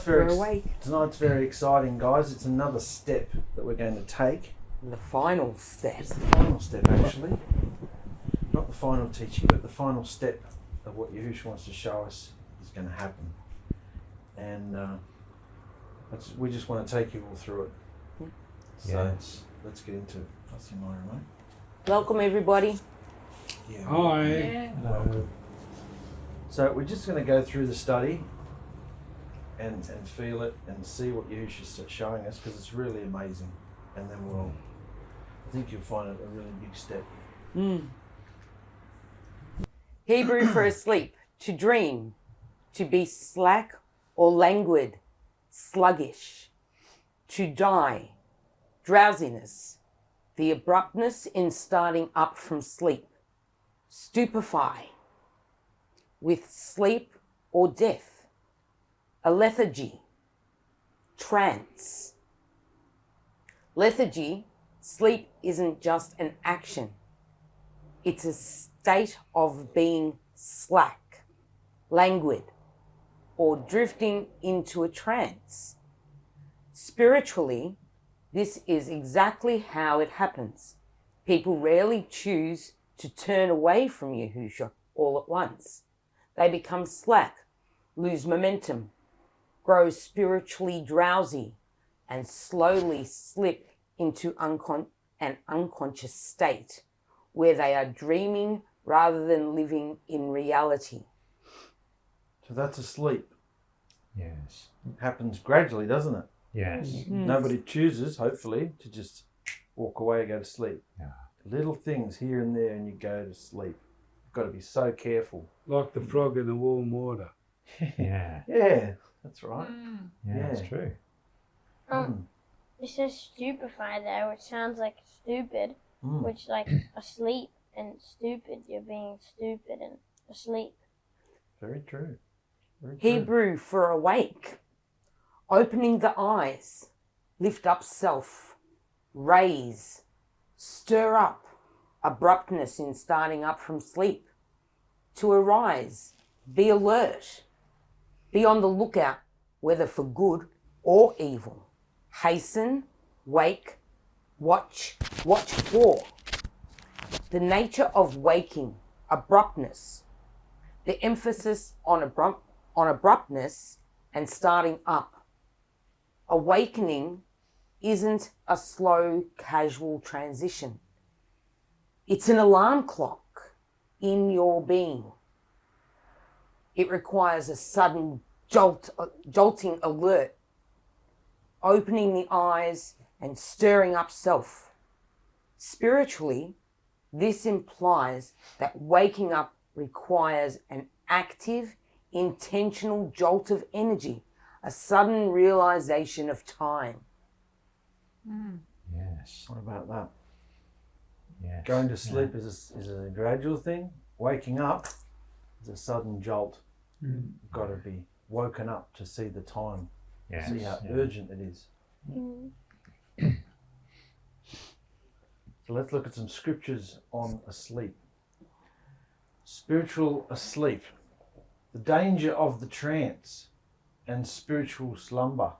tonight's very exciting, guys. It's another step that we're going to take. The final step. It's the final step, actually. Not the final teaching, but the final step of what Yahushua wants to show us is going to happen. And we just want to take you all through it. So let's get into it. I'll see Myra, mate. Welcome, everybody. Yeah. Hi. Yeah. Welcome. So we're just going to go through the study and feel it and see what Yahusha's showing us, because it's really amazing. And then I think you'll find it a really big step. Hebrew for asleep, to dream, to be slack or languid, sluggish, to die, drowsiness, the abruptness in starting up from sleep, stupefy, with sleep or death, a lethargy, trance. Lethargy, sleep isn't just an action. It's a state of being slack, languid, or drifting into a trance. Spiritually, this is exactly how it happens. People rarely choose to turn away from Yahusha all at once. They become slack, lose momentum, grow spiritually drowsy, and slowly slip into an unconscious state where they are dreaming rather than living in reality. So that's asleep. Yes. It happens gradually, doesn't it? Yes. Nobody chooses, hopefully, to just walk away and go to sleep. Yeah. Little things here and there and you go to sleep. You've got to be so careful. Like the frog in the warm water. Yeah. Yeah, that's right. Yeah, that's true. It says stupefy there, which sounds like stupid, which like asleep and stupid. You're being stupid and asleep. Very true. Very true. Hebrew for awake, opening the eyes, lift up self, raise, stir up, abruptness in starting up from sleep, to arise, be alert, be on the lookout, whether for good or evil, hasten, wake, watch for. The nature of waking, abruptness, the emphasis on abruptness and starting up. Awakening isn't a slow, casual transition. It's an alarm clock in your being. It requires a sudden jolting alert, opening the eyes and stirring up self. Spiritually, this implies that waking up requires an active, intentional jolt of energy, a sudden realization of time. Yes. What about that? Yes. Going to sleep is a gradual thing. Waking up is a sudden jolt. You've got to be woken up to see the time. Yes. See how urgent it is. So let's look at some scriptures on asleep. Spiritual asleep. The danger of the trance and spiritual slumber.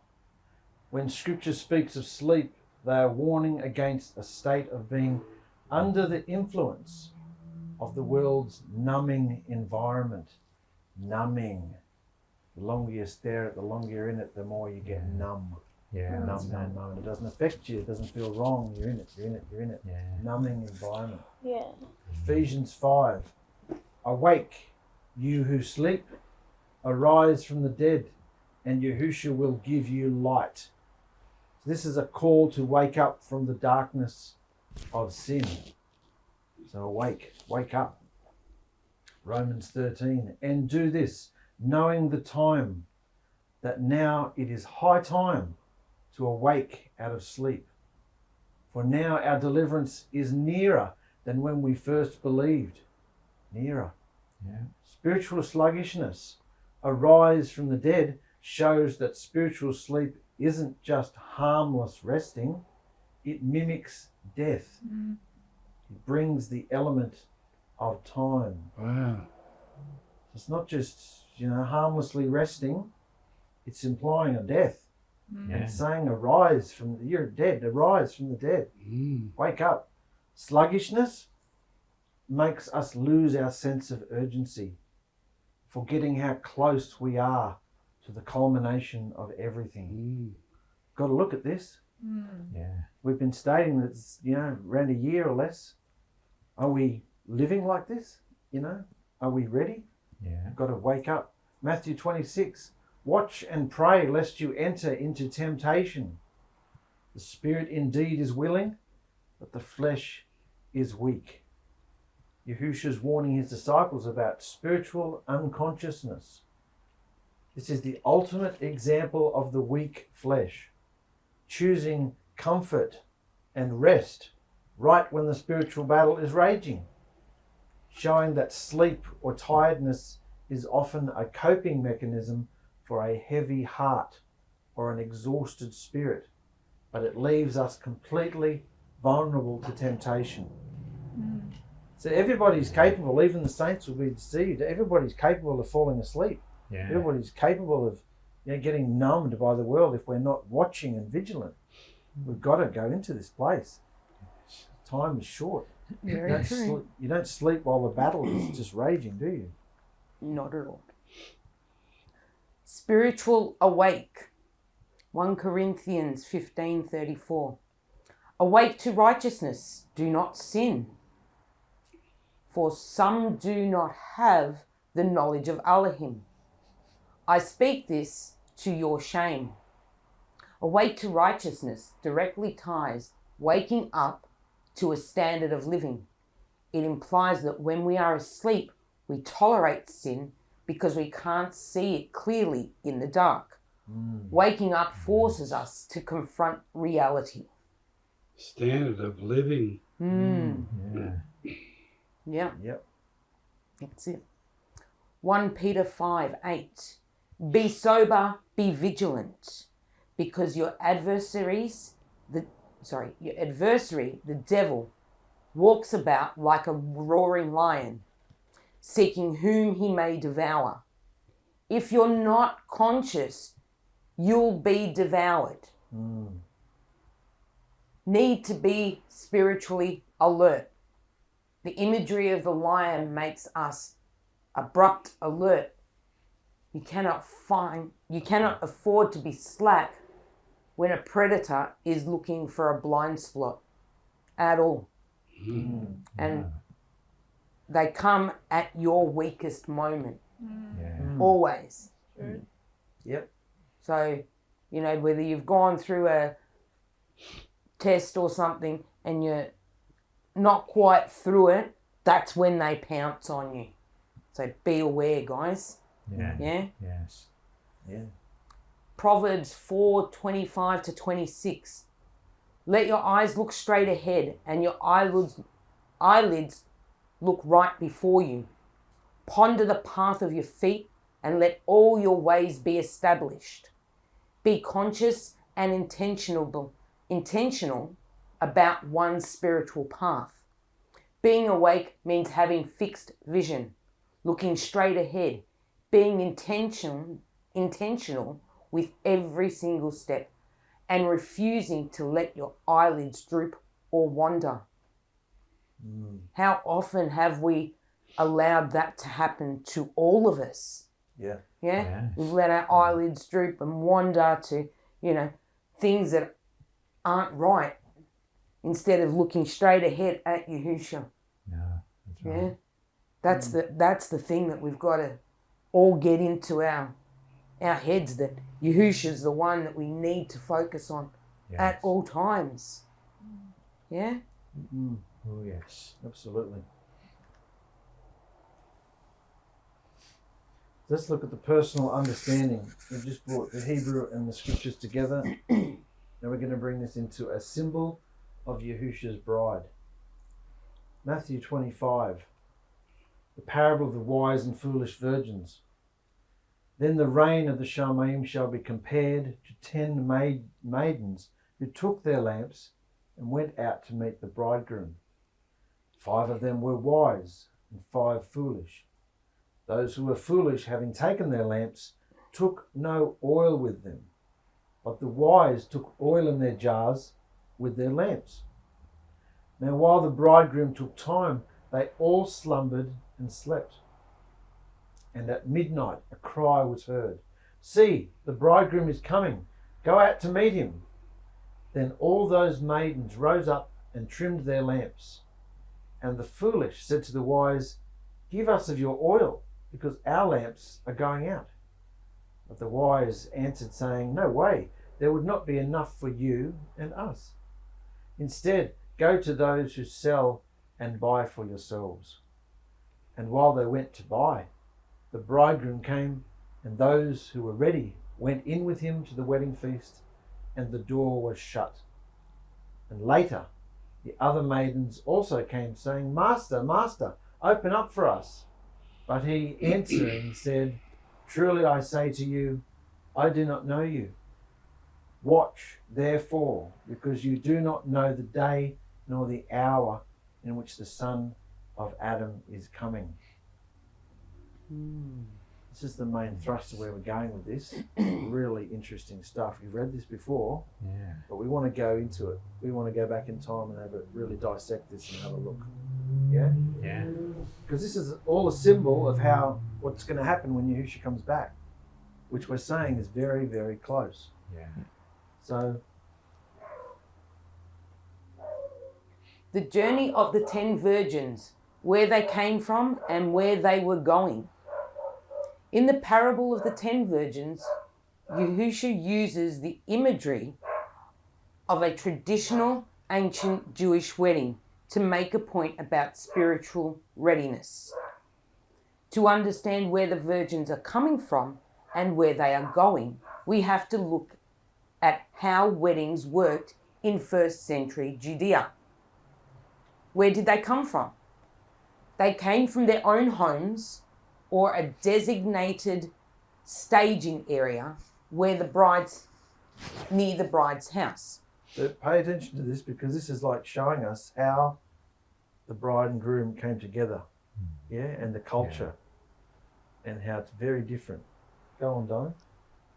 When scripture speaks of sleep, they are warning against a state of being under the influence of the world's numbing environment. Numbing. The longer you stare at it, the longer you're in it, the more you get numb. Yeah. Numb. It doesn't affect you. It doesn't feel wrong. You're in it. Yeah. Numbing environment. Yeah. Ephesians 5. Awake, you who sleep. Arise from the dead, and Yahusha will give you light. This is a call to wake up from the darkness of sin. So awake, wake up. Romans 13. And do this, knowing the time, that now it is high time to awake out of sleep. For now our deliverance is nearer than when we first believed. Nearer. Yeah. Spiritual sluggishness, arise from the dead, shows that spiritual sleep isn't just harmless resting, it mimics death. It brings the element of time. Wow. It's not just, harmlessly resting. it's implying a death. Yeah. It's saying you're dead, arise from the dead. Wake up. Sluggishness makes us lose our sense of urgency, forgetting how close we are to the culmination of everything. Got to look at this. Yeah. We've been stating that it's, around a year or less. Are we living like this? Are we ready? Yeah. Got to wake up. Matthew 26, watch and pray lest you enter into temptation. The spirit indeed is willing, but the flesh is weak. Yahusha's warning his disciples about spiritual unconsciousness. This is the ultimate example of the weak flesh, choosing comfort and rest right when the spiritual battle is raging, showing that sleep or tiredness is often a coping mechanism for a heavy heart or an exhausted spirit, but it leaves us completely vulnerable to temptation. So everybody's capable, even the saints will be deceived, everybody's capable of falling asleep. Yeah. Everybody's capable of getting numbed by the world if we're not watching and vigilant. We've got to go into this place. Time is short. Very true. You don't sleep while the battle is just raging, do you? Not at all. Spiritual awake. 1 Corinthians 15:34. Awake to righteousness, do not sin. For some do not have the knowledge of Alahim. I speak this to your shame. Awake to righteousness directly ties waking up to a standard of living. It implies that when we are asleep, we tolerate sin because we can't see it clearly in the dark. Waking up forces us to confront reality. Standard of living. Yeah. Yep. That's it. 1 Peter 5:8. Be sober, be vigilant, because your adversary, the devil, walks about like a roaring lion, seeking whom he may devour. If you're not conscious, you'll be devoured. Need to be spiritually alert. The imagery of the lion makes us abrupt alert. You cannot afford to be slack when a predator is looking for a blind spot at all. And they come at your weakest moment. Always. Yep. So, whether you've gone through a test or something and you're not quite through it, that's when they pounce on you. So be aware, guys. Yeah? Yes. Yeah. Proverbs 4:25-26. Let your eyes look straight ahead and your eyelids look right before you. Ponder the path of your feet and let all your ways be established. Be conscious and intentional about one's spiritual path. Being awake means having fixed vision, looking straight ahead, being intentional with every single step, and refusing to let your eyelids droop or wander. How often have we allowed that to happen to all of us? Yeah. Yes. We've let our eyelids droop and wander to, things that aren't right instead of looking straight ahead at Yahusha. No, that's right. Yeah. That's the thing that we've got to all get into our heads, that Yahusha's the one that we need to focus on at all times. Yeah? Oh, yes. Absolutely. Let's look at the personal understanding. We've just brought the Hebrew and the scriptures together. Now we're going to bring this into a symbol of Yahusha's bride. Matthew 25, the parable of the wise and foolish virgins. Then the reign of the Shalmaim shall be compared to 10 maidens who took their lamps and went out to meet the bridegroom. 5 of them were wise and 5 foolish. Those who were foolish, having taken their lamps, took no oil with them, but the wise took oil in their jars with their lamps. Now while the bridegroom took time, they all slumbered and slept. And at midnight a cry was heard, "See, the bridegroom is coming. Go out to meet him." Then all those maidens rose up and trimmed their lamps. And the foolish said to the wise, "Give us of your oil, because our lamps are going out." But the wise answered, saying, "No way, there would not be enough for you and us. Instead, go to those who sell and buy for yourselves." And while they went to buy, the bridegroom came, and those who were ready went in with him to the wedding feast, and the door was shut. And later, the other maidens also came, saying, "Master, Master, open up for us." But he, answering, said, "Truly I say to you, I do not know you. Watch, therefore, because you do not know the day nor the hour in which the Son of Adam is coming." This is the main thrust of where we're going with this. Really interesting stuff. You've read this before, but we want to go into it. We want to go back in time and have it really dissect this and have a look. Yeah? Yeah. Because this is all a symbol of what's going to happen when Yahusha comes back, which we're saying is very, very close. Yeah. So, The journey of the 10 virgins, where they came from and where they were going. In the parable of the 10 virgins, Yahusha uses the imagery of a traditional ancient Jewish wedding to make a point about spiritual readiness. To understand where the virgins are coming from and where they are going, we have to look at how weddings worked in first century Judea. Where did they come from? They came from their own homes or a designated staging area where near the bride's house. but pay attention to this, because this is like showing us how the bride and groom came together, and the culture, and how it's very different. Go on, Don.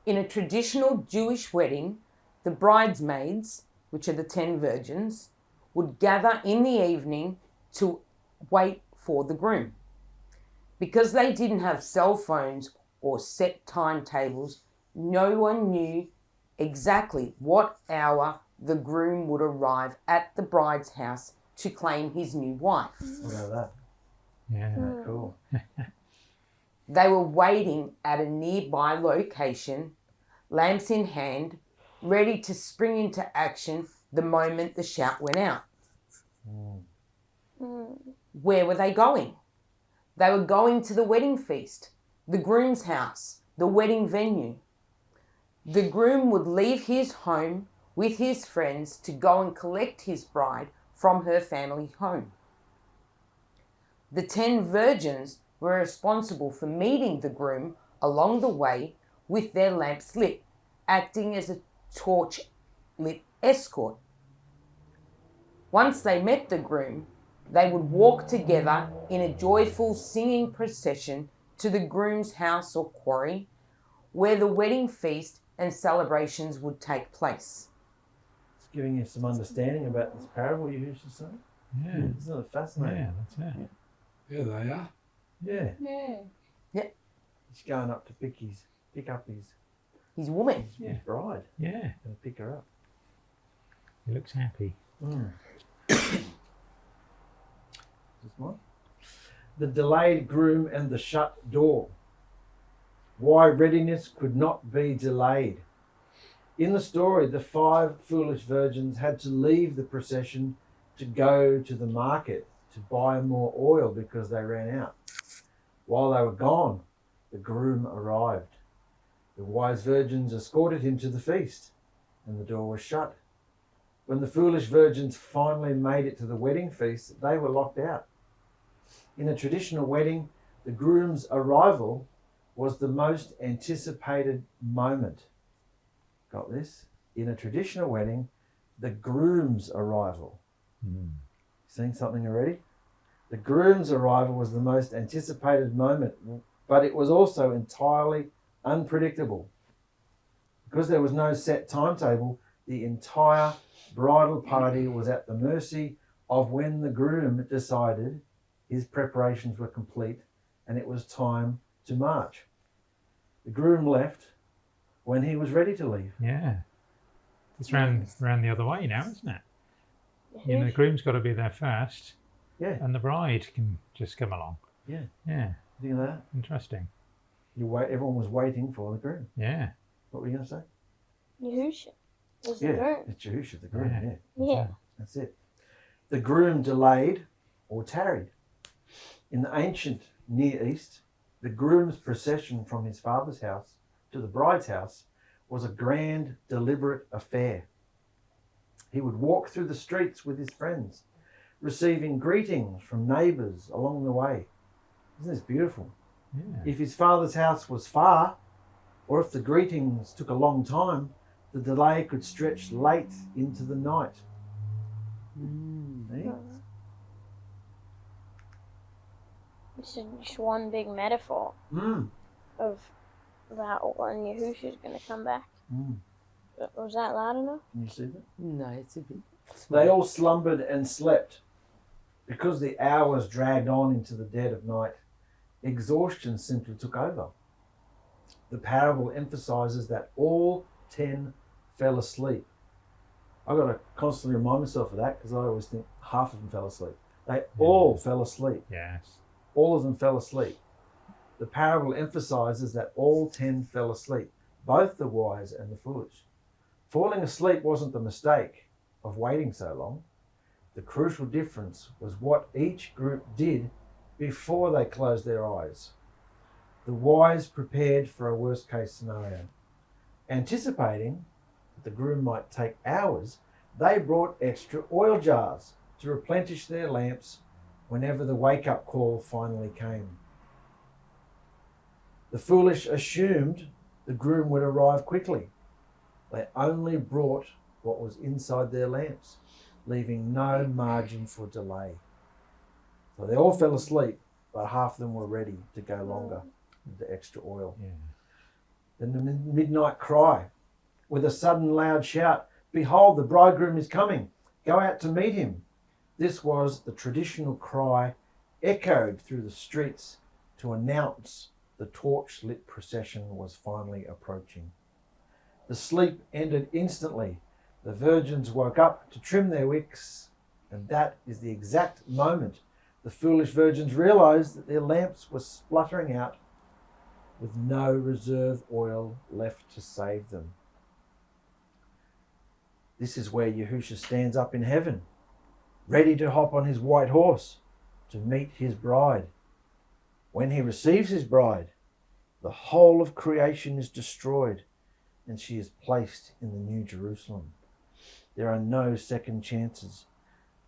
In a traditional Jewish wedding, the bridesmaids, which are the 10 virgins, would gather in the evening to wait for the groom. Because they didn't have cell phones or set timetables, no one knew exactly what hour the groom would arrive at the bride's house to claim his new wife. What about that? Yeah. Cool. They were waiting at a nearby location, lamps in hand, ready to spring into action the moment the shout went out. Where were they going? They were going to the wedding feast, the groom's house, the wedding venue. The groom would leave his home with his friends to go and collect his bride from her family home. The 10 virgins were responsible for meeting the groom along the way with their lamps lit, acting as a torch-lit escort. Once they met the groom, they would walk together in a joyful singing procession to the groom's house or quarry, where the wedding feast and celebrations would take place. It's giving you some understanding about this parable you used to say. Yeah. Isn't it fascinating? Yeah, that's it. Yeah, they are. Yeah. He's going up to pick up His woman. his bride Yeah. and pick her up. He looks happy. Is this mine? The delayed groom and the shut door. Why readiness could not be delayed. In the story, the 5 foolish virgins had to leave the procession to go to the market to buy more oil because they ran out. While they were gone, the groom arrived. The wise virgins escorted him to the feast, and the door was shut. When the foolish virgins finally made it to the wedding feast, they were locked out. In a traditional wedding, the groom's arrival was the most anticipated moment. Got this? In a traditional wedding, the groom's arrival. Seeing something already? The groom's arrival was the most anticipated moment, but it was also entirely unpredictable. Because there was no set timetable, the entire bridal party was at the mercy of when the groom decided his preparations were complete and it was time to march. The groom left when he was ready to leave. Yeah. It's round the other way now, isn't it? You know, the groom's got to be there first. Yeah. And the bride can just come along. Yeah. Yeah. Think of that? Interesting. Everyone was waiting for the groom. Yeah. What were you going to say? Yahusha was the Yeah, groom. it's Yahusha, the groom. Yeah. Yeah, Yeah. that's it. The groom delayed or tarried. In the ancient Near East, the groom's procession from his father's house to the bride's house was a grand, deliberate affair. He would walk through the streets with his friends, receiving greetings from neighbours along the way. Isn't this beautiful? Yeah. If his father's house was far, or if the greetings took a long time, the delay could stretch late into the night. See? This is just one big metaphor of about when Yahusha's going to come back. Was that loud enough? Can you see that? No, it's a bit. They all slumbered and slept. Because the hours dragged on into the dead of night, exhaustion simply took over. The parable emphasizes that all 10 fell asleep. I've got to constantly remind myself of that because I always think half of them fell asleep. They all fell asleep. Yes. All of them fell asleep. The parable emphasizes that all 10 fell asleep, both the wise and the foolish. Falling asleep wasn't the mistake of waiting so long. The crucial difference was what each group did before they closed their eyes. The wise prepared for a worst case scenario. Anticipating that the groom might take hours, they brought extra oil jars to replenish their lamps whenever the wake-up call finally came. The foolish assumed the groom would arrive quickly. They only brought what was inside their lamps, leaving no margin for delay. So they all fell asleep, but half of them were ready to go longer with the extra oil. Yeah. Then the midnight cry, with a sudden loud shout, "Behold, the bridegroom is coming. Go out to meet him." This was the traditional cry echoed through the streets to announce the torch-lit procession was finally approaching. The sleep ended instantly. The virgins woke up to trim their wicks, and that is the exact moment the foolish virgins realized that their lamps were spluttering out with no reserve oil left to save them. This is where Yahusha stands up in heaven, ready to hop on his white horse to meet his bride. When he receives his bride, the whole of creation is destroyed and she is placed in the New Jerusalem. There are no second chances.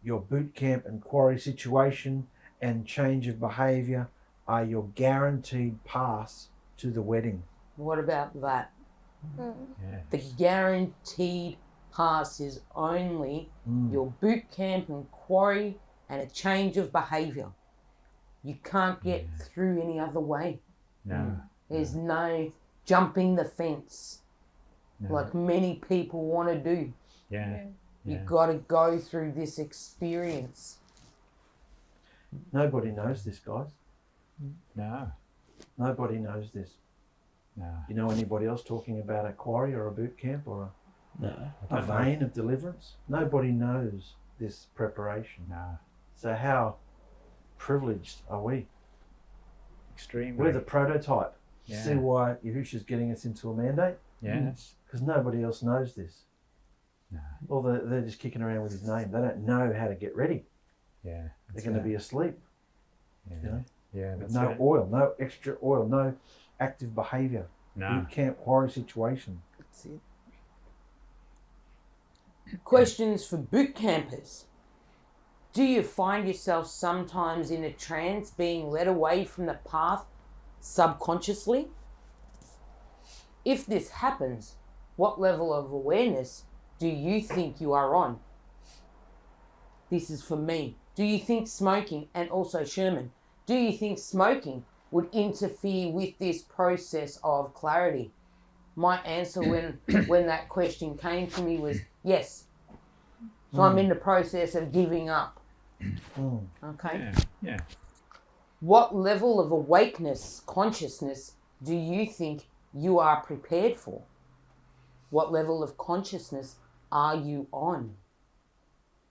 Your boot camp and quarry situation and change of behaviour are your guaranteed pass to the wedding. What about that? Yeah. The guaranteed pass is only your boot camp and quarry and a change of behaviour. You can't get through any other way. No. There's no jumping the fence like many people want to do. Yeah. You've got to go through this experience. Nobody knows this, guys. No. Nobody knows this. No. You know anybody else talking about a quarry or a boot camp or No. a vein of deliverance? Nobody knows this preparation. No. So how privileged are we? Extremely. We're the prototype. Yeah. See why Yahusha's getting us into a mandate? Yes. Because nobody else knows this. No. Or they're just kicking around with his name. They don't know how to get ready. Yeah. They're going to be asleep. Yeah. You know? Yeah. With That's no it. oil, no extra oil, no active behaviour. No. Boot camp quarry situation. That's it. Questions for boot campers. Do you find yourself sometimes in a trance being led away from the path subconsciously? If this happens, what level of awareness do you think you are on? This is for me. Do you think smoking, and also Sherman, do you think smoking would interfere with this process of clarity? My answer when that question came to me was yes. So I'm in the process of giving up. Okay? Yeah. What level of awakeness, consciousness, do you think you are prepared for? What level of consciousness are you on?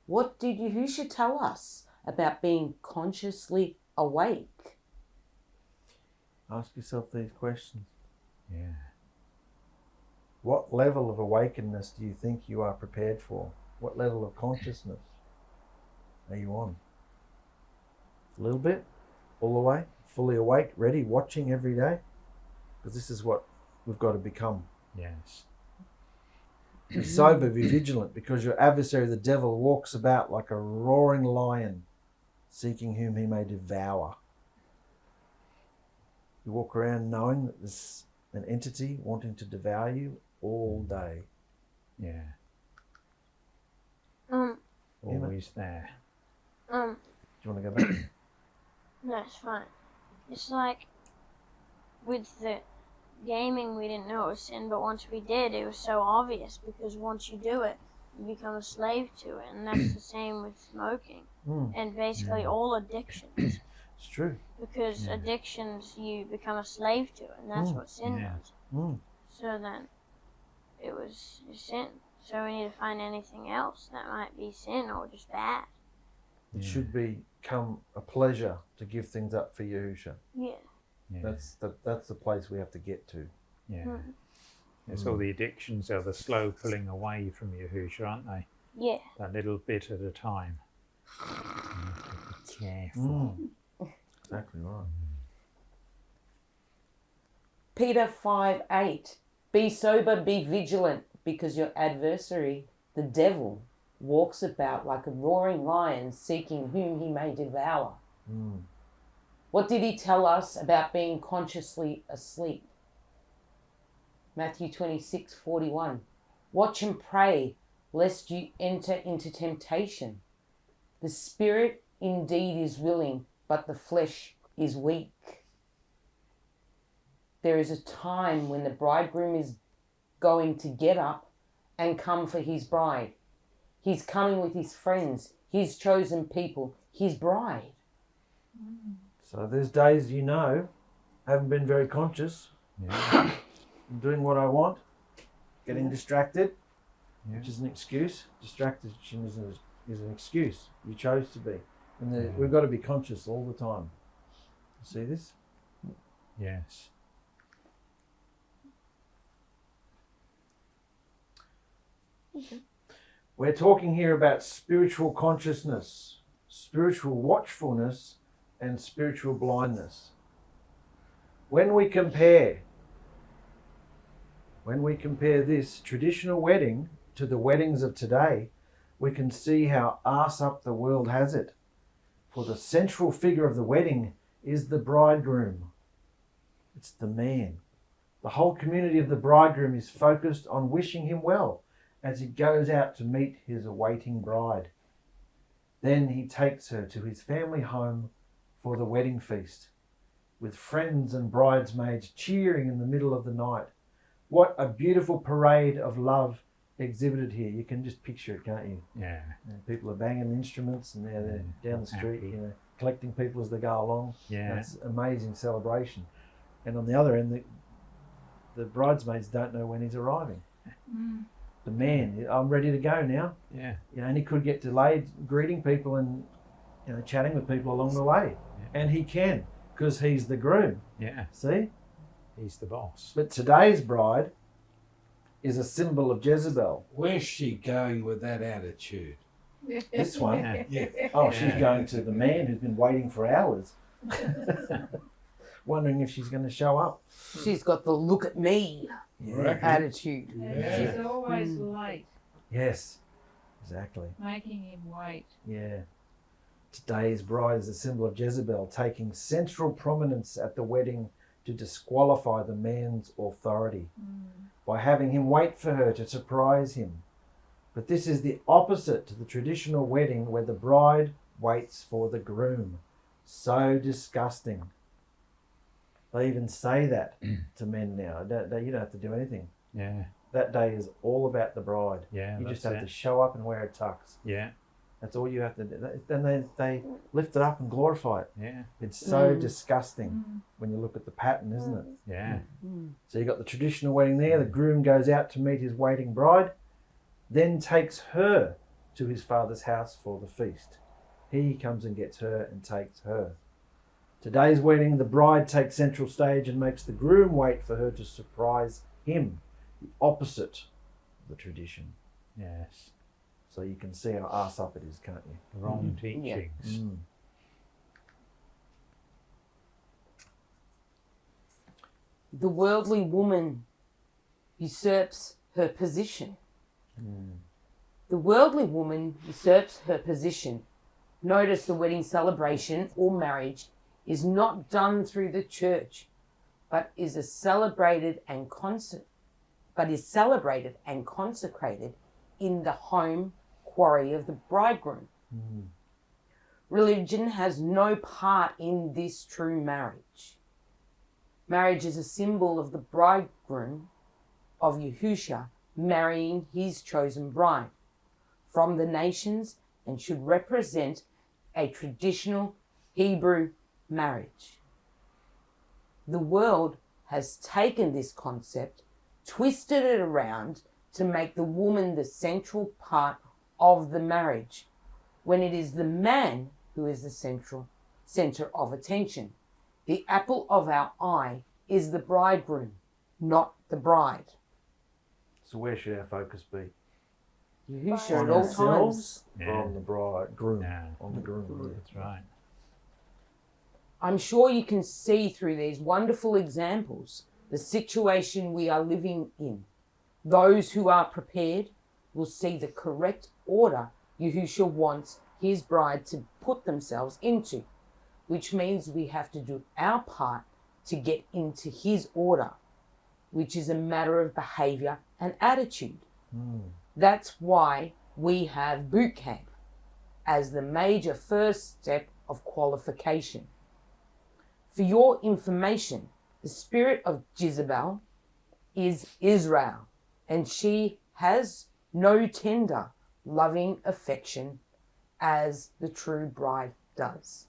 What did Yahusha tell us about being consciously awake? Ask yourself these questions. Yeah. What level of awakeness do you think you are prepared for? What level of consciousness are you on? A little bit? All the way? Fully awake? Ready? Watching every day? Because this is what we've got to become. Yes. Be sober, be vigilant, because your adversary, the devil, walks about like a roaring lion, seeking whom he may devour. You walk around knowing that there's an entity wanting to devour you all day. Yeah. Always there. Do you want to go back? No, it's fine. It's like with the gaming, we didn't know it was sin, but once we did, it was so obvious because once you do it, you become a slave to it, and that's the same with smoking and basically all addictions. It's true. Because addictions, you become a slave to it, and that's what sin does. So then, it was sin. So we need to find anything else that might be sin or just bad. It should become a pleasure to give things up for Yahusha. Yeah. That's the place we have to get to. Yeah. It's all the addictions are the slow pulling away from Yahusha, aren't they? Yeah. That little bit at a time. You have to be careful. Exactly right. Peter 5:8. Be sober, be vigilant, because your adversary, the devil, walks about like a roaring lion, seeking whom he may devour. What did he tell us about being consciously asleep? Matthew 26:41. Watch and pray, lest you enter into temptation. The spirit indeed is willing, but the flesh is weak. There is a time when the bridegroom is going to get up and come for his bride. He's coming with his friends, his chosen people, his bride. So there's days haven't been very conscious. I'm doing what I want, getting distracted, which is an excuse. Distraction is an excuse. You chose to be. And we've got to be conscious all the time. You see this? Yes. We're talking here about spiritual consciousness, spiritual watchfulness, and spiritual blindness. When we compare this traditional wedding to the weddings of today, we can see how arse up the world has it. For the central figure of the wedding is the bridegroom. It's the man. The whole community of the bridegroom is focused on wishing him well as he goes out to meet his awaiting bride. Then he takes her to his family home for the wedding feast, with friends and bridesmaids cheering in the middle of the night. What a beautiful parade of love exhibited here. You can just picture it, can't you? Yeah. People are banging instruments and they're down the street, collecting people as they go along. Yeah. That's amazing celebration. And on the other end, the bridesmaids don't know when he's arriving. The man, I'm ready to go now. Yeah. And he could get delayed greeting people and chatting with people along the way. Yeah. And he can, because he's the groom. Yeah. See? He's the boss. But today's bride is a symbol of Jezebel. Where's she going with that attitude? This one? Yeah. Oh, she's going to the man who's been waiting for hours. Wondering if she's going to show up. She's got the look at me attitude. Yeah. She's always late. Yes, exactly. Making him wait. Yeah. Today's bride is a symbol of Jezebel, taking central prominence at the wedding to disqualify the man's authority by having him wait for her to surprise him. But this is the opposite to the traditional wedding where the bride waits for the groom. So disgusting. They even say that to men now. You don't have to do anything. Yeah. That day is all about the bride. Yeah. You just that's have it. to show up and wear a tux. Yeah. That's all you have to do. Then they lift it up and glorify it. Yeah. It's so disgusting when you look at the pattern, isn't it? Yeah. So you got the traditional wedding there. The groom goes out to meet his waiting bride, then takes her to his father's house for the feast. He comes and gets her and takes her. Today's wedding, the bride takes central stage and makes the groom wait for her to surprise him. The opposite of the tradition. Yes. So you can see how arse up it is, can't you? The wrong teachings. The worldly woman usurps her position. The worldly woman usurps her position. Notice the wedding celebration or marriage is not done through the church, but is celebrated and consecrated in the home quarry of the bridegroom. Religion has no part in this true marriage. Marriage is a symbol of the bridegroom of Yahusha marrying his chosen bride from the nations and should represent a traditional Hebrew marriage. The world has taken this concept, twisted it around to make the woman the central part of the marriage, when it is the man who is the center of attention. The apple of our eye is the bridegroom, not the bride. So where should our focus be? Yahusha On at all ourselves times. or on the groom? Yeah. On the groom. That's right. I'm sure you can see through these wonderful examples the situation we are living in. Those who are prepared will see the correct order Yahusha wants his bride to put themselves into, which means we have to do our part to get into his order, which is a matter of behavior and attitude. That's why we have boot camp as the major first step of qualification. For your information, the spirit of Jezebel is Israel, and she has no tender, loving affection as the true bride does.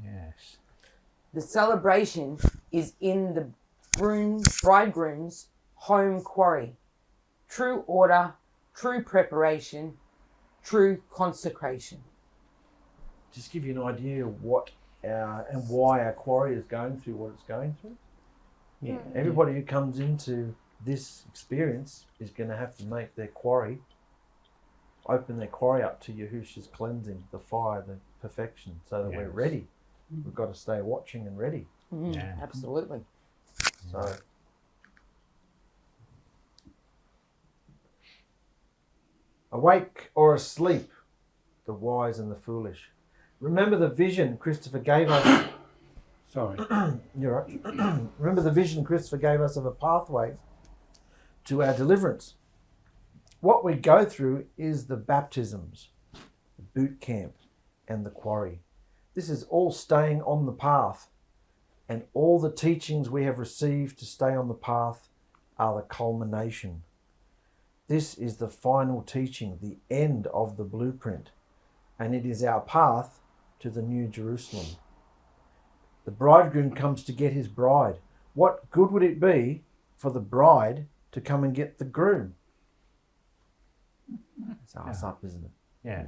Yes. The celebration is in the bridegroom's home quarry. True order, true preparation, true consecration. Just give you an idea of what and why our quarry is going through what it's going through. Yeah. Everybody who comes into this experience is going to have to make their quarry, open their quarry up to Yahusha's cleansing, the fire, the perfection, so that we're ready. We've got to stay watching and ready. Yeah. Absolutely. So, awake or asleep, the wise and the foolish. Remember the vision Christopher gave us. Sorry. You're right. Remember the vision Christopher gave us of a pathway to our deliverance. What we go through is the baptisms, the boot camp, and the quarry. This is all staying on the path, and all the teachings we have received to stay on the path are the culmination. This is the final teaching, the end of the blueprint, and it is our path to the New Jerusalem. The bridegroom comes to get his bride. What good would it be for the bride to come and get the groom? It's arse up, isn't it? Yeah.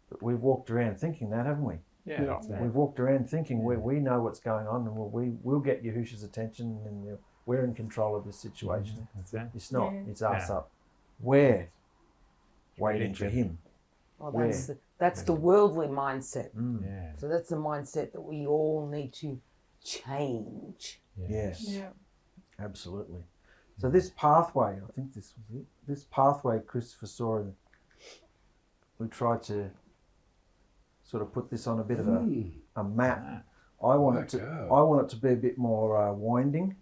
But we've walked around thinking that, haven't we? Yeah. That's it. We've walked around thinking we know what's going on, and we'll get Yahusha's attention, and we're in control of this situation. That's it. It's not. Yeah. It's arse Yeah. up. We're waiting for him. Well, Where? that's the worldly mindset. Yeah. So that's the mindset that we all need to change. Yes, Yeah. absolutely. So this pathway, I think this was it. This pathway Christopher saw, and we tried to sort of put this on a bit of a map. I want it to be a bit more winding,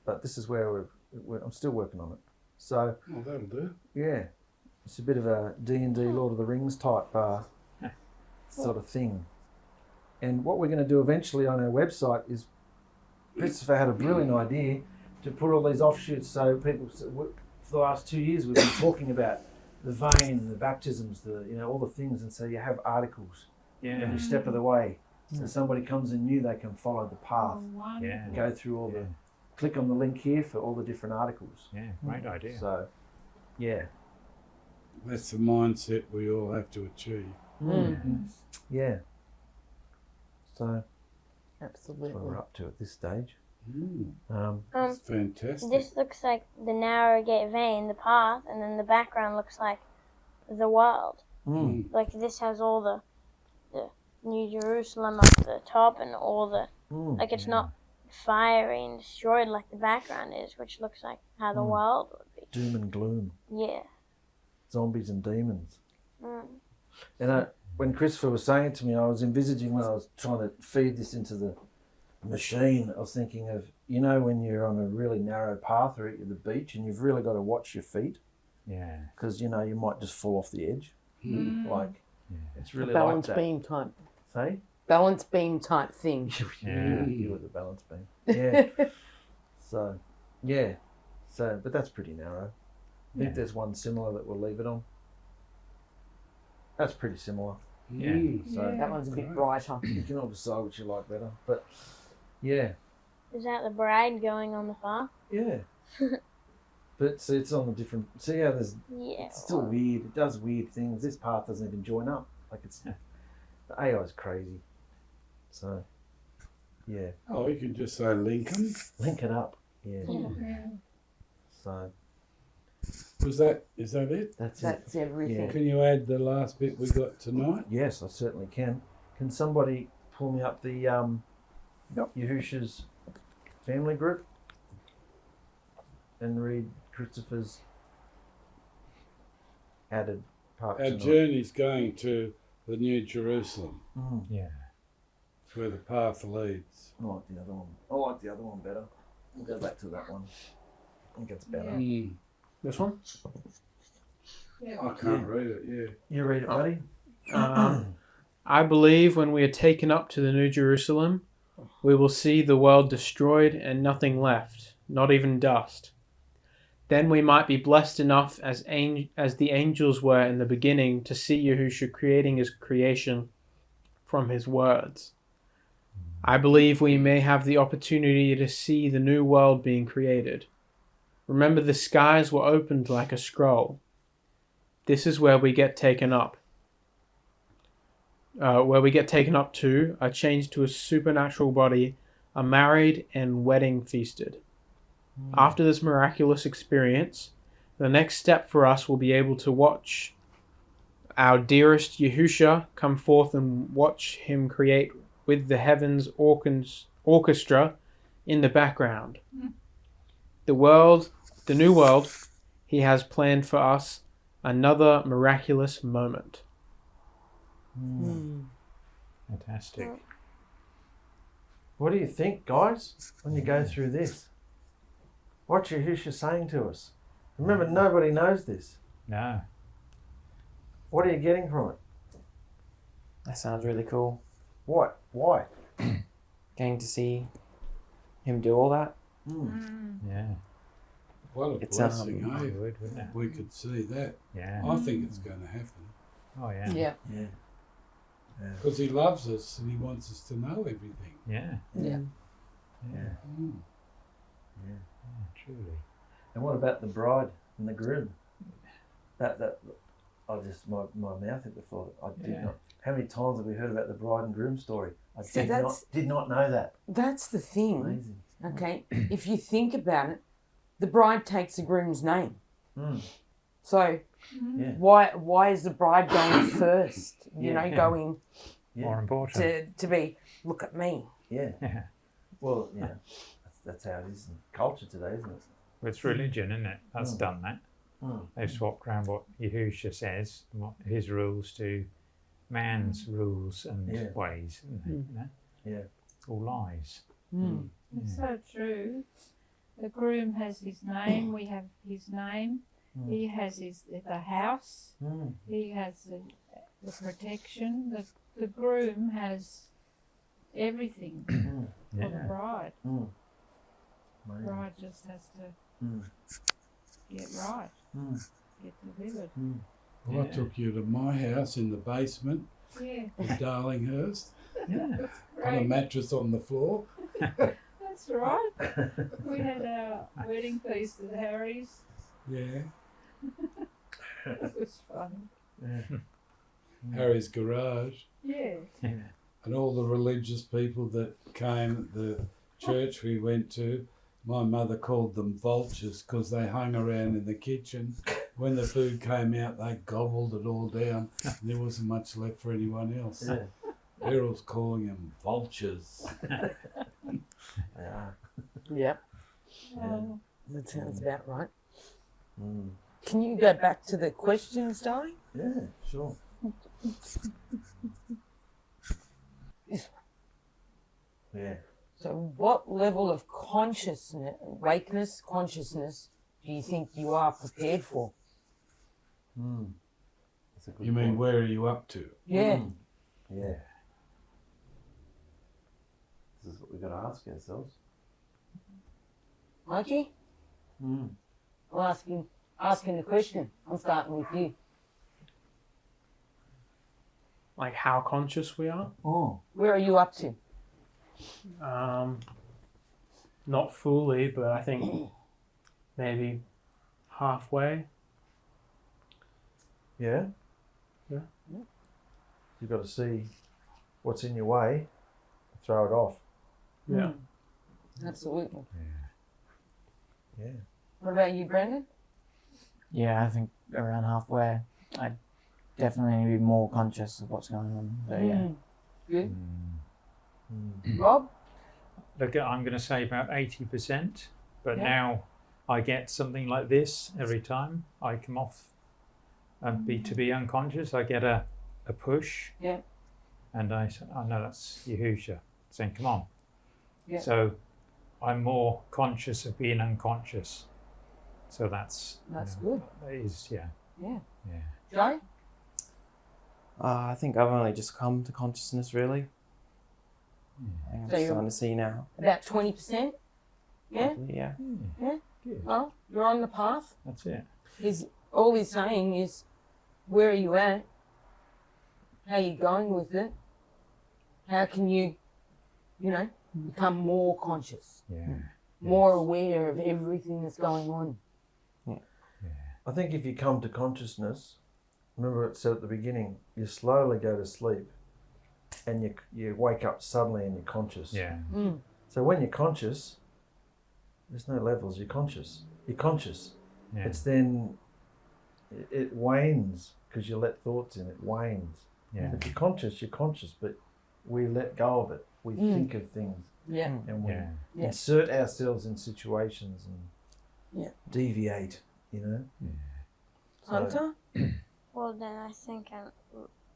but this is where I'm still working on it. So Well, that'll do. yeah, it's a bit of a D&D Lord of the Rings type sort of thing. And what we're going to do eventually on our website is Christopher had a brilliant idea to put all these offshoots so people, for the last 2 years we've been talking about the vein, the baptisms, all the things, and so you have articles every step of the way. So somebody comes in new, they can follow the path, go through all the, click on the link here for all the different articles. Yeah, great idea. So, yeah. That's the mindset we all have to achieve. Yeah. So, Absolutely. that's what we're up to at this stage. That's fantastic. This looks like the narrow gate vein, the path, and then the background looks like the world. Like this has all the New Jerusalem up the top and all the, like it's not fiery and destroyed like the background is, which looks like how the world would be. Doom and gloom. Yeah. Zombies and demons. And when Christopher was saying it to me, I was envisaging when I was trying to feed this into the machine, I was thinking of, when you're on a really narrow path or at the beach and you've really got to watch your feet. Yeah. Because, you might just fall off the edge. It's really balance like that. beam type. Say? Balance beam type thing. You were the balance beam. Yeah. So, yeah. So, but that's pretty narrow. I think there's one similar that we'll leave it on. That's pretty similar. So That one's a bit brighter. you can all decide what you like better. But, yeah. Is that the bride going on the path? Yeah. But see, it's on a different. See how there's. Yeah. It's still weird. It does weird things. This path doesn't even join up. Like it's. The AI is crazy. So. Yeah. Oh, you can just say Lincoln. Link it up. Yeah. So. Is that it? That's everything. Yeah. Can you add the last bit we got tonight? Yes, I certainly can. Can somebody pull me up the Yahusha's family group and read Christopher's added part? Our journey's going to the New Jerusalem. Yeah. It's where the path leads. I like the other one. I like the other one better. We'll go back to that one. I think it's better. This one? I can't read it, You read it, buddy? I believe when we are taken up to the New Jerusalem, we will see the world destroyed and nothing left, not even dust. Then we might be blessed enough as the angels were in the beginning to see Yahusha creating his creation from his words. I believe we may have the opportunity to see the new world being created. Remember, the skies were opened like a scroll. This is where we get taken up. Where we get taken up to, are changed to a supernatural body, are married and wedding feasted. After this miraculous experience, the next step for us will be able to watch our dearest Yahusha come forth and watch him create with the heavens orchestra in the background. The new world, he has planned for us another miraculous moment. Fantastic. What do you think, guys, when you go through this? What's Yahusha saying to us? Remember, nobody knows this. No. What are you getting from it? That sounds really cool. What? Why? Getting to see him do all that. Yeah. What a It's, blessing, It eh? would, wouldn't it? We could see that. Yeah. I think it's going to happen. Oh, yeah. Yeah. Yeah. Because he loves us and he wants us to know everything. Yeah. Yeah. Yeah. Mm. Yeah, truly. And what about the bride and the groom? That I just my mouth hit the floor. I did not. How many times have we heard about the bride and groom story? I So did not know that. That's the thing. Amazing. Okay, if you think about it, the bride takes the groom's name. So Yeah. why is the bride going first? Going More important. to be, look at me. Yeah. Yeah. Well, yeah. That's how it is in culture today, isn't it? It's religion, isn't it? That's done that. They've swapped around what Yahusha says, what his rules to man's rules and ways, isn't it? You know? Yeah. All lies. It's so true. The groom has his name. We have his name. He has the house. He has the protection. The groom has everything for the bride. Bride just has to get right, get delivered. Well, I took you to my house in the basement Yeah, of 𝗪𝗟𝗪𝗧 Yeah. on a mattress on the floor. that's right. We had our wedding feast at Harry's. Yeah. It was fun. Harry's garage. Yeah. And all the religious people that came at the church we went to, my mother called them vultures because they hung around in the kitchen. When the food came out, they gobbled it all down. And there wasn't much left for anyone else. Yeah. Beryl's calling them vultures. Yeah. Yep, Yeah. that sounds about right. Mm. Can you go back to the questions, darling? Yeah, sure. Yeah. So, what level of consciousness, consciousness, do you think you are prepared for? That's a good You mean, point. where are you up to? Yeah. Yeah. This is what we've got to ask ourselves. Mikey? I'm asking the question. I'm starting with you. Like how conscious we are. Oh. Where are you up to? Not fully, but I think maybe halfway. Yeah? Yeah. You've got to see what's in your way, throw it off. Yeah. Absolutely. Yeah. What about you, Brandon? Yeah, I think around halfway. I definitely need to be more conscious of what's going on. So yeah. Good. Rob? Look, I'm going to say about 80%, but Yeah. now I get something like this every time I come off to be unconscious. I get a push. Yeah. And I know that's Yahusha saying, come on. Yeah. So I'm more conscious of being unconscious. So that's good. That is, yeah. Yeah. Yeah. Joe? I think I've only just come to consciousness, really. I think So I'm you're- starting to see now. About 20%? Yeah? Probably, yeah. Good. Well, you're on the path. That's it. All he's saying is, where are you at? How are you going with it? How can you, become more conscious, Yeah. more aware of everything that's going on? I think if you come to consciousness, remember it said at the beginning, you slowly go to sleep and you wake up suddenly and you're conscious. Yeah. So when you're conscious, there's no levels, you're conscious. You're conscious. Yeah. It's then, it wanes because you let thoughts in, it wanes. Yeah. If you're conscious, but we let go of it. We think of things Yeah. and we Yeah. insert ourselves in situations and deviate, Hunter? Well, then I think I'm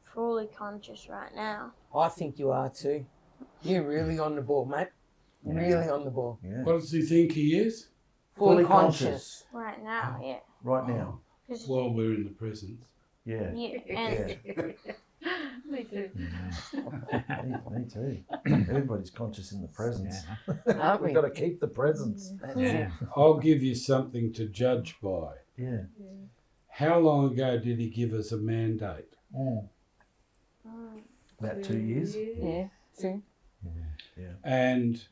fully conscious right now. I think you are too. You're really on the ball, mate. Really on the ball. Yeah. What does he think he is? Fully Fully conscious. conscious. Right now, yeah. Right now. 'Cause While we're in the presence. Yeah. yeah, and Me too. Me too. Everybody's conscious in the presence. Aren't we? We've got to keep the presence. Yeah. I'll give you something to judge by. Yeah. How long ago did he give us a mandate? About 2 years. Yeah. True. And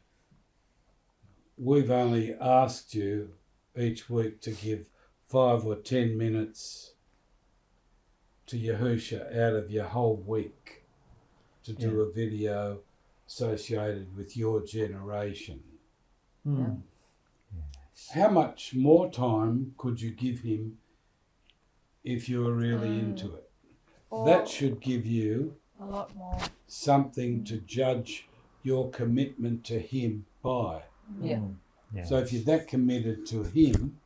we've only asked you each week to give 5 or 10 minutes to Yahusha out of your whole week to do a video associated with your generation. How much more time could you give him if you were really into it? That should give you A lot more. something to judge your commitment to him by. Yeah. Yeah. So if you're that committed to him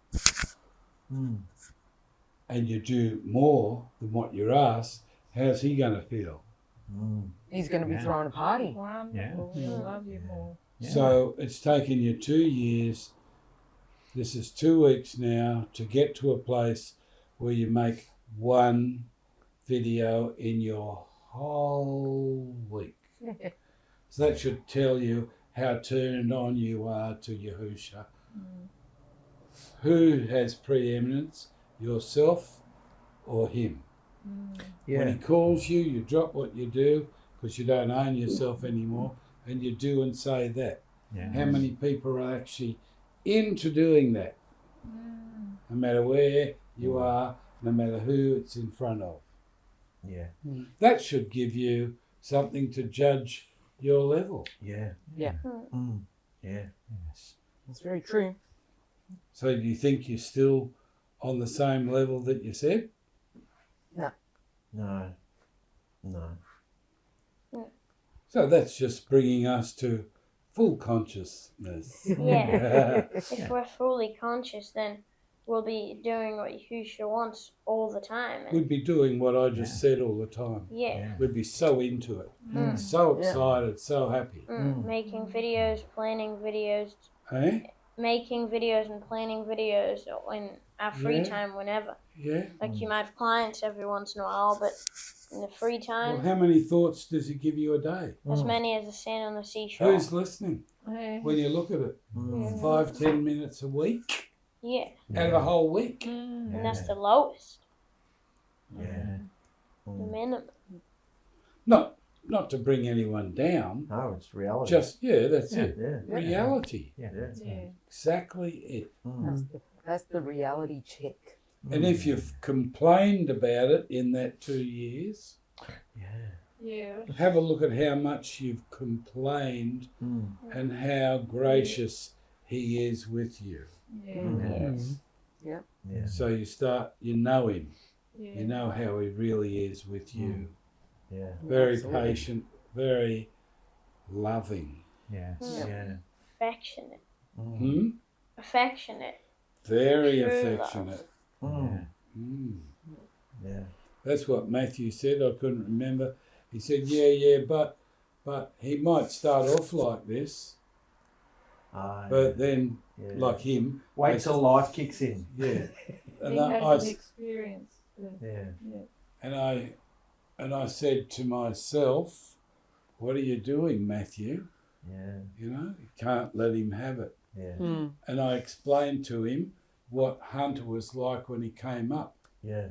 and you do more than what you're asked, how's he going to feel? He's going to be throwing a party. Wonderful. I love you more. Yeah. So it's taken you 2 years. This is 2 weeks now to get to a place where you make one video in your whole week. So that should tell you how turned on you are to Yahusha Who has preeminence, yourself or him? When he calls you, you drop what you do because you don't own yourself anymore, and you do and say that. Yeah. How many people are actually into doing that? No matter where you are, no matter who it's in front of. Yeah. That should give you something to judge your level. Yeah. Yeah. Yeah. Yes. That's very true. So do you think you're still on the same level that you said? No. So that's just bringing us to full consciousness. Yeah. If we're fully conscious, then we'll be doing what Yahusha wants all the time. And We'd be doing what I just said all the time. yeah. We'd be so into it, so excited, so happy. Making videos, planning videos, Hey? making videos and planning videos in our free Yeah. time whenever. Yeah? Like you might have clients every once in a while, but in the free Well, time, how many thoughts does he give you a day? as many as the sand on the seashore. Who's listening when you look at it? 5-10 minutes a week? Yeah. Out of a whole week? And that's the lowest, Yeah. the minimum. Not to bring anyone down. No, it's reality. Just, that's Yeah. it. Yeah. Reality. Yeah. Exactly it. That's the reality check. And if you've complained about it in that 2 years, have a look at how much you've complained and how gracious he is with you. Yes. Yeah. Yeah. So you know him. You know how he really is with you. Yeah. Very Absolutely. patient, very loving. Yes. Yeah. Affectionate. Affectionate. Very True affectionate. Yeah. Yeah. That's what Matthew said. I couldn't remember. He said, but he might start off like this, but then, like him, wait till life kicks in. yeah. And He has an experience. Yeah. And I said to myself, what are you doing, Matthew? Yeah. You can't let him have it. Yeah. And I explained to him what Hunter was like when he came up. Yeah.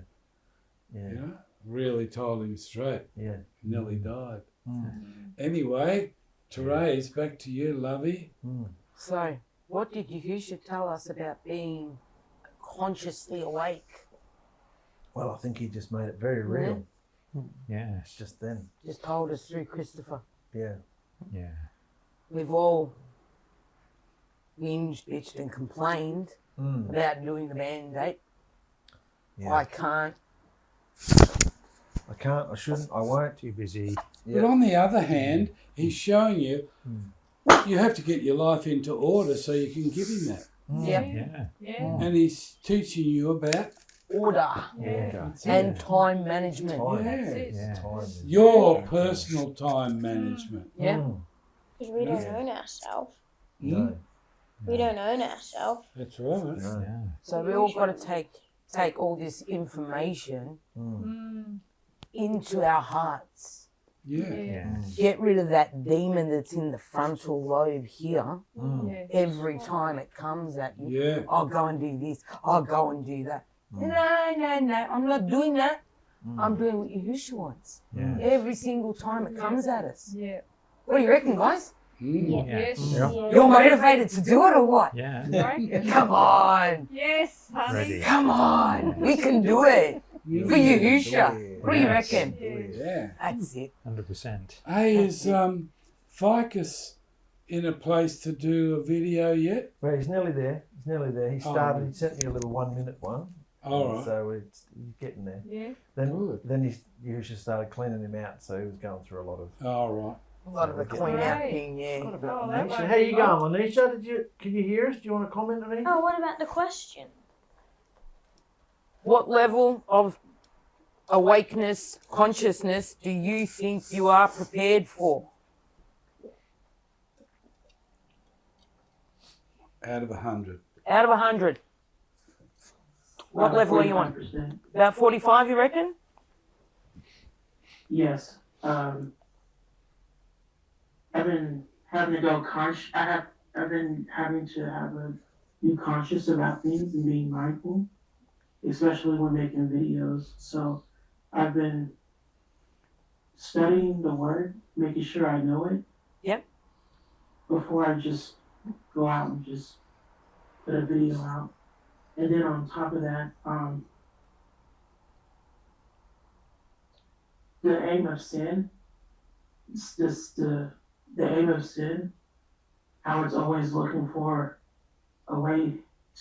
Yeah. Really told him straight. Yeah. He nearly died. Anyway, Therese, back to you, lovey. So, what did Yahusha tell us about being consciously awake? Well, I think he just made it very real Yes. just then. Just told us through Christopher. Yeah. Yeah. We've all whinged, bitched and complained about doing the mandate. Yeah. I can't. I can't, I shouldn't, I won't. Too busy. But on the other hand, he's showing you you have to get your life into order so you can give him that. Yeah. And he's teaching you about Order Yeah. and time management. yeah, Time. your personal time management. Yeah. Because we don't own ourselves. No. We don't own ourselves. That's right. No. Yeah. So we all got to take all this information into our hearts. Yeah. Yeah. Get rid of that demon that's in the frontal lobe here. Every time it comes at you, Yeah. I'll go and do this, I'll go and do that. No, I'm not doing that. I'm doing what Yahusha wants. Yeah. Every single time it comes at us. Yeah. What do you reckon, guys? Yes. Yeah. You're motivated to do it or what? Yeah. Come on. Yes, honey. Ready. Come on. We can do it. For Yahusha. What do you Yes. reckon? Yeah. That's it. 100%. Hey, is Ficus in a place to do a video yet? Well, he's nearly there. He's nearly there. He started, he sent me a little 1 minute one. All right. So he's getting there. Yeah. Then you just started cleaning him out, so he was going through a lot of. All right. A lot of the clean out thing, yeah. What about Oh, that Lanisha? might How be you going, Lanisha? Can you hear us? Do you want to comment on anything? Oh, what about the question? What level of awakeness, consciousness do you think you are prepared for? Out of 100. Out of 100. What level are you on? 45%. About 45, you reckon? Yes. I've been having to go I've been having to have a be conscious about things and being mindful, especially when making videos. So I've been studying the word, making sure I know it. Yep. Before I just go out and just put a video out. And then on top of that, the aim of sin, it's just the aim of sin, how it's always looking for a way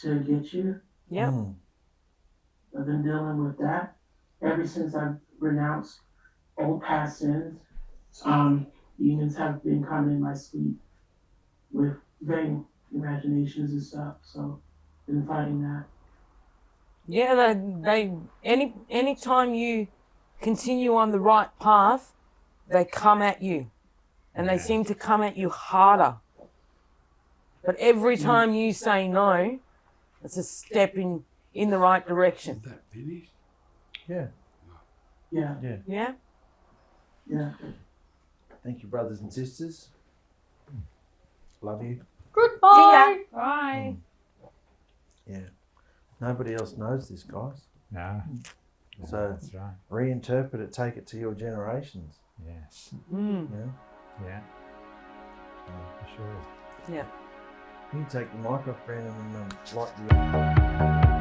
to get you. Yep. I've been dealing with that ever since I've renounced old past sins. Demons have been coming in my sleep with vain imaginations and stuff. So, been fighting that. Yeah, any time you continue on the right path, they come at you, and they seem to come at you harder. But every time you say no, it's a step in the right direction. Is that finished? Yeah. Yeah. Yeah. Yeah. Yeah. Thank you, brothers and sisters. Love you. Goodbye. Bye. Yeah. Nobody else knows this, guys. No. So That's right. reinterpret it, take it to your generations. Yes. Mm. Yeah. Yeah. For sure. Yeah. You take the mic off, Brandon, and light the